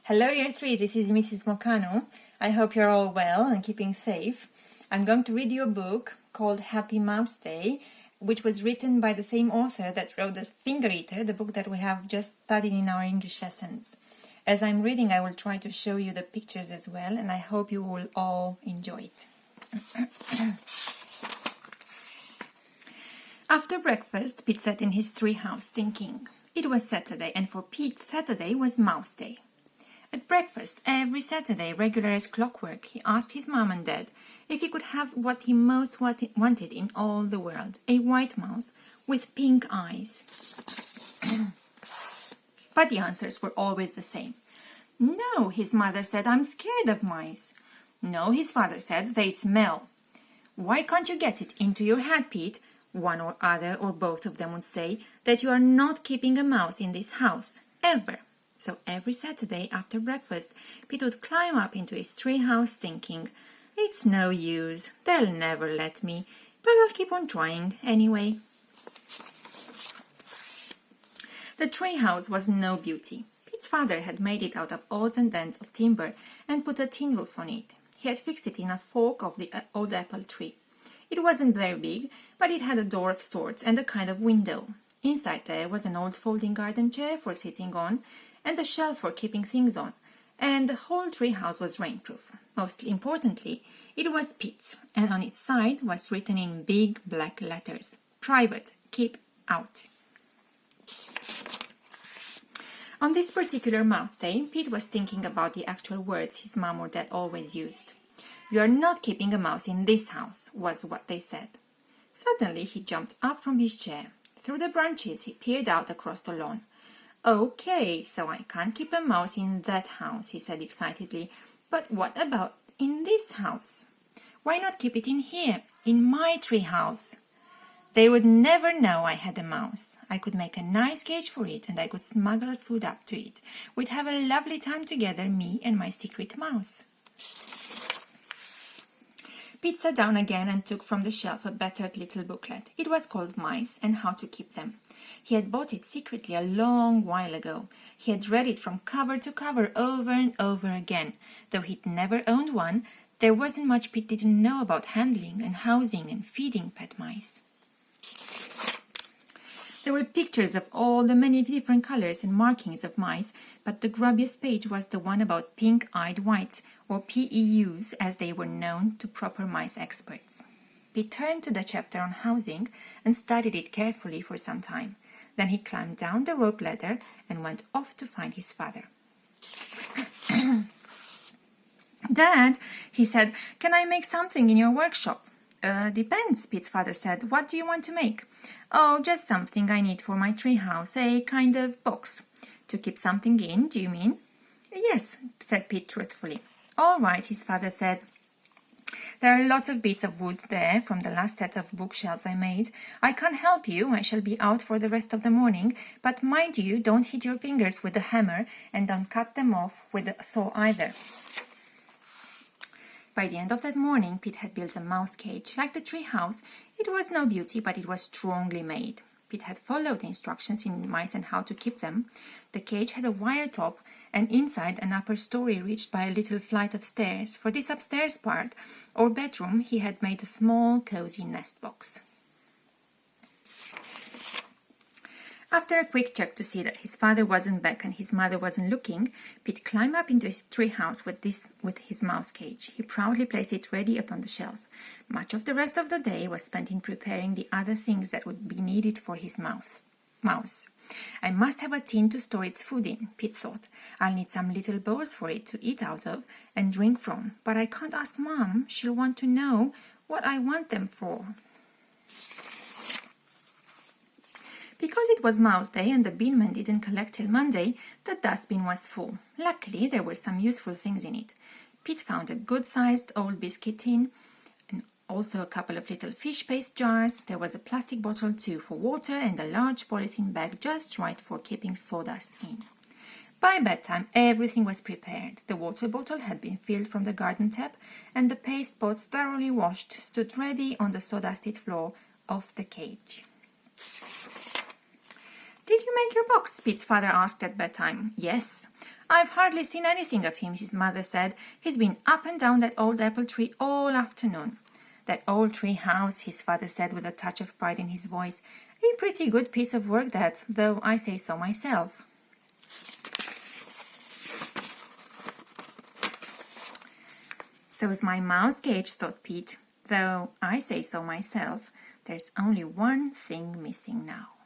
Hello Year 3, this is Mrs. Mocanu. I hope you're all well and keeping safe. I'm going to read you a book called Happy Mouseday, which was written by the same author that wrote The Finger Eater, the book that we have just studied in our English lessons. As I'm reading, I will try to show you the pictures as well, and I hope you will all enjoy it. After breakfast, Pete sat in his treehouse thinking. It was Saturday, and for Pete, Saturday was Mouse Day. At breakfast, every Saturday, regular as clockwork, he asked his mom and dad if he could have what he most wanted in all the world, a white mouse with pink eyes. But the answers were always the same. No, his mother said, I'm scared of mice. No, his father said, they smell. Why can't you get it into your head, Pete? One or other or both of them would say that you are not keeping a mouse in this house, ever. So every Saturday after breakfast, Pete would climb up into his treehouse thinking, it's no use, they'll never let me, but I'll keep on trying anyway. The treehouse was no beauty. Pete's father had made it out of odds and ends of timber and put a tin roof on it. He had fixed it in a fork of the old apple tree. It wasn't very big, but it had a door of sorts and a kind of window. Inside there was an old folding garden chair for sitting on, and a shelf for keeping things on, and the whole treehouse was rainproof. Most importantly, it was Pete's, and on its side was written in big black letters, Private, keep out. On this particular Mouse Day, Pete was thinking about the actual words his mom or dad always used. You are not keeping a mouse in this house, was what they said. Suddenly he jumped up from his chair. Through the branches he peered out across the lawn. Okay, so I can't keep a mouse in that house, he said excitedly. But what about in this house? Why not keep it in here, in my tree house? They would never know I had a mouse. I could make a nice cage for it, and I could smuggle food up to it. We'd have a lovely time together, me and my secret mouse. Pete sat down again and took from the shelf a battered little booklet. It was called Mice and How to Keep Them. He had bought it secretly a long while ago. He had read it from cover to cover over and over again. Though he'd never owned one, there wasn't much Pete didn't know about handling and housing and feeding pet mice. There were pictures of all the many different colors and markings of mice, but the grubbiest page was the one about pink-eyed whites, or PEUs as they were known to proper mice experts. Pete turned to the chapter on housing and studied it carefully for some time. Then he climbed down the rope ladder and went off to find his father. Dad, he said, can I make something in your workshop? Depends, Pete's father said. What do you want to make? Oh, just something I need for my treehouse, a kind of box. To keep something in, do you mean? Yes, said Pete truthfully. All right, his father said. There are lots of bits of wood there from the last set of bookshelves I made. I can't help you, I shall be out for the rest of the morning, but mind you, don't hit your fingers with the hammer and don't cut them off with the saw either. By the end of that morning, Pete had built a mouse cage. Like the tree house, it was no beauty, but it was strongly made. Pete had followed the instructions in Mice and How to Keep Them. The cage had a wire top, and inside an upper story reached by a little flight of stairs. For this upstairs part, or bedroom, he had made a small, cozy nest box. After a quick check to see that his father wasn't back and his mother wasn't looking, Pete climbed up into his treehouse with his mouse cage. He proudly placed it ready upon the shelf. Much of the rest of the day was spent in preparing the other things that would be needed for his mouse. I must have a tin to store its food in, Pete thought. I'll need some little bowls for it to eat out of and drink from, but I can't ask Mom. She'll want to know what I want them for. Because it was Mouse Day and the binman didn't collect till Monday, the dustbin was full. Luckily, there were some useful things in it. Pete found a good-sized old biscuit tin, and also a couple of little fish paste jars. There was a plastic bottle too for water and a large polythene bag just right for keeping sawdust in. By bedtime, everything was prepared. The water bottle had been filled from the garden tap, and the paste pots thoroughly washed stood ready on the sawdusted floor of the cage. Did you make your box? Pete's father asked at bedtime. Yes. I've hardly seen anything of him, his mother said. He's been up and down that old apple tree all afternoon. That old tree house, his father said with a touch of pride in his voice. A pretty good piece of work that, though I say so myself. So's my mouse cage, thought Pete. Though I say so myself, there's only one thing missing now.